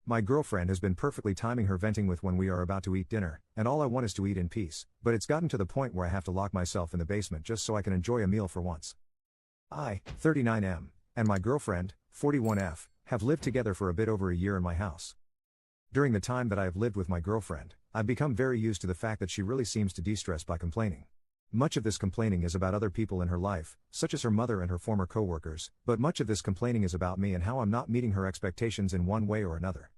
My girlfriend has been perfectly timing her venting with when we are about to eat dinner, and all I want is to eat in peace, but it's gotten to the point where I have to lock myself in the basement just so I can enjoy a meal for once. I, 39M, and my girlfriend, 41F, have lived together for a bit over a year in my house. During the time that I have lived with my girlfriend, I've become very used to the fact that she really seems to de-stress by complaining. Much of this complaining is about other people in her life, such as her mother and her former co-workers, but much of this complaining is about me and how I'm not meeting her expectations in one way or another.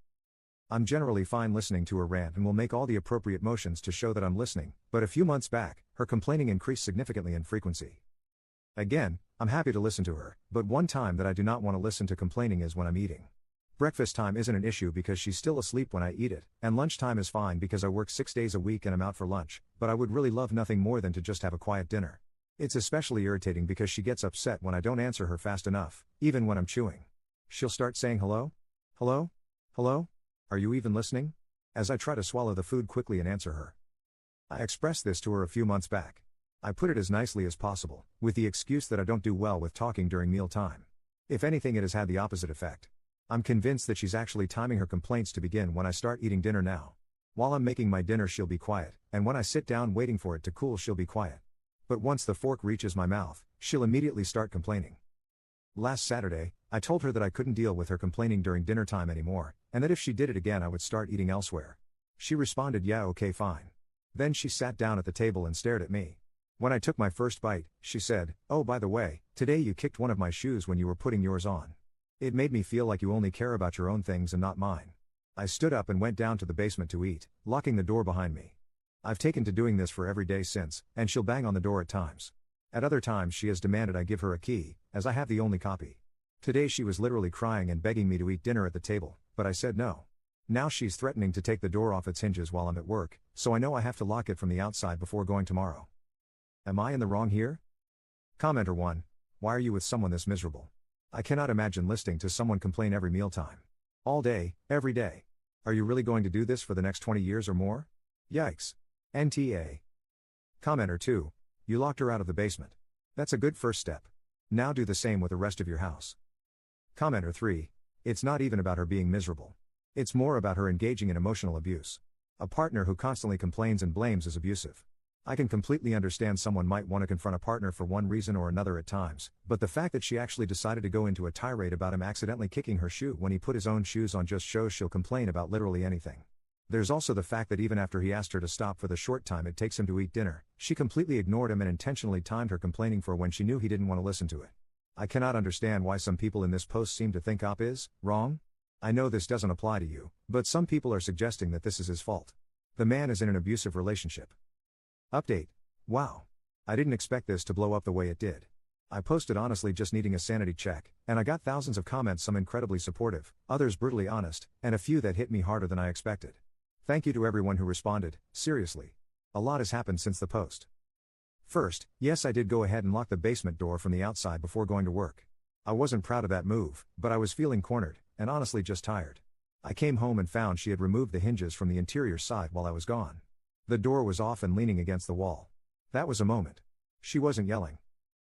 I'm generally fine listening to her rant and will make all the appropriate motions to show that I'm listening, but a few months back, her complaining increased significantly in frequency. Again, I'm happy to listen to her, but one time that I do not want to listen to complaining is when I'm eating. Breakfast time isn't an issue because she's still asleep when I eat it, and lunchtime is fine because I work 6 days a week and I'm out for lunch, but I would really love nothing more than to just have a quiet dinner. It's especially irritating because she gets upset when I don't answer her fast enough, even when I'm chewing. She'll start saying hello? Hello? Hello? Are you even listening? As I try to swallow the food quickly and answer her. I expressed this to her a few months back. I put it as nicely as possible, with the excuse that I don't do well with talking during meal time. If anything, it has had the opposite effect. I'm convinced that she's actually timing her complaints to begin when I start eating dinner now. While I'm making my dinner, she'll be quiet, and when I sit down waiting for it to cool, she'll be quiet. But once the fork reaches my mouth, she'll immediately start complaining. Last Saturday, I told her that I couldn't deal with her complaining during dinner time anymore, and that if she did it again I would start eating elsewhere. She responded, "Yeah, okay, fine." Then she sat down at the table and stared at me. When I took my first bite, she said, "Oh, by the way, today you kicked one of my shoes when you were putting yours on. It made me feel like you only care about your own things and not mine." I stood up and went down to the basement to eat, locking the door behind me. I've taken to doing this for every day since, and she'll bang on the door at times. At other times she has demanded I give her a key, as I have the only copy. Today she was literally crying and begging me to eat dinner at the table, but I said no. Now she's threatening to take the door off its hinges while I'm at work, so I know I have to lock it from the outside before going tomorrow. Am I in the wrong here? Commenter 1. Why are you with someone this miserable? I cannot imagine listening to someone complain every mealtime. All day, every day. Are you really going to do this for the next 20 years or more? Yikes. NTA. Commenter 2. You locked her out of the basement. That's a good first step. Now do the same with the rest of your house. Commenter 3. It's not even about her being miserable. It's more about her engaging in emotional abuse. A partner who constantly complains and blames is abusive. I can completely understand someone might want to confront a partner for one reason or another at times, but the fact that she actually decided to go into a tirade about him accidentally kicking her shoe when he put his own shoes on just shows she'll complain about literally anything. There's also the fact that even after he asked her to stop for the short time it takes him to eat dinner, she completely ignored him and intentionally timed her complaining for when she knew he didn't want to listen to it. I cannot understand why some people in this post seem to think Op is wrong. I know this doesn't apply to you, but some people are suggesting that this is his fault. The man is in an abusive relationship. Update. Wow. I didn't expect this to blow up the way it did. I posted honestly just needing a sanity check, and I got thousands of comments, some incredibly supportive, others brutally honest, and a few that hit me harder than I expected. Thank you to everyone who responded, seriously. A lot has happened since the post. First, yes, I did go ahead and lock the basement door from the outside before going to work. I wasn't proud of that move, but I was feeling cornered, and honestly just tired. I came home and found she had removed the hinges from the interior side while I was gone. The door was off and leaning against the wall. That was a moment. She wasn't yelling.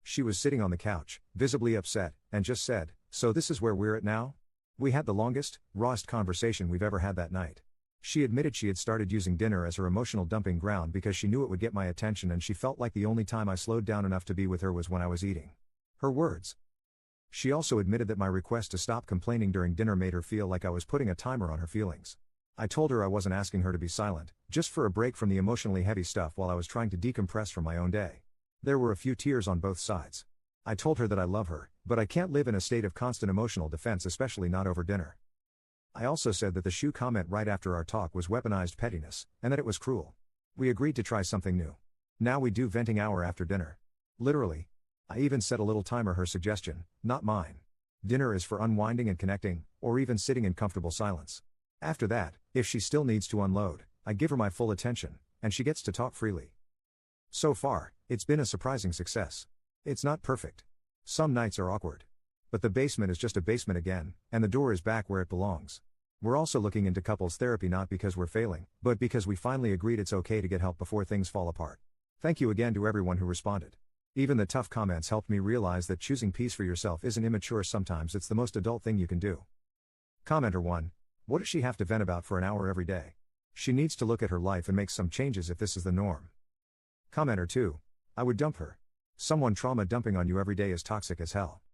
She was sitting on the couch, visibly upset, and just said, "So this is where we're at now?" We had the longest, rawest conversation we've ever had that night. She admitted she had started using dinner as her emotional dumping ground because she knew it would get my attention, and she felt like the only time I slowed down enough to be with her was when I was eating. Her words. She also admitted that my request to stop complaining during dinner made her feel like I was putting a timer on her feelings. I told her I wasn't asking her to be silent, just for a break from the emotionally heavy stuff while I was trying to decompress from my own day. There were a few tears on both sides. I told her that I love her, but I can't live in a state of constant emotional defense, especially not over dinner. I also said that the shoe comment right after our talk was weaponized pettiness, and that it was cruel. We agreed to try something new. Now we do venting hour after dinner. Literally. I even set a little timer, her suggestion, not mine. Dinner is for unwinding and connecting, or even sitting in comfortable silence. After that, if she still needs to unload, I give her my full attention, and she gets to talk freely. So far, it's been a surprising success. It's not perfect. Some nights are awkward. But the basement is just a basement again, and the door is back where it belongs. We're also looking into couples therapy, not because we're failing, but because we finally agreed it's okay to get help before things fall apart. Thank you again to everyone who responded. Even the tough comments helped me realize that choosing peace for yourself isn't immature, sometimes it's the most adult thing you can do. Commenter 1. What does she have to vent about for an hour every day? She needs to look at her life and make some changes if this is the norm. Commenter 2. I would dump her. Someone trauma dumping on you every day is toxic as hell.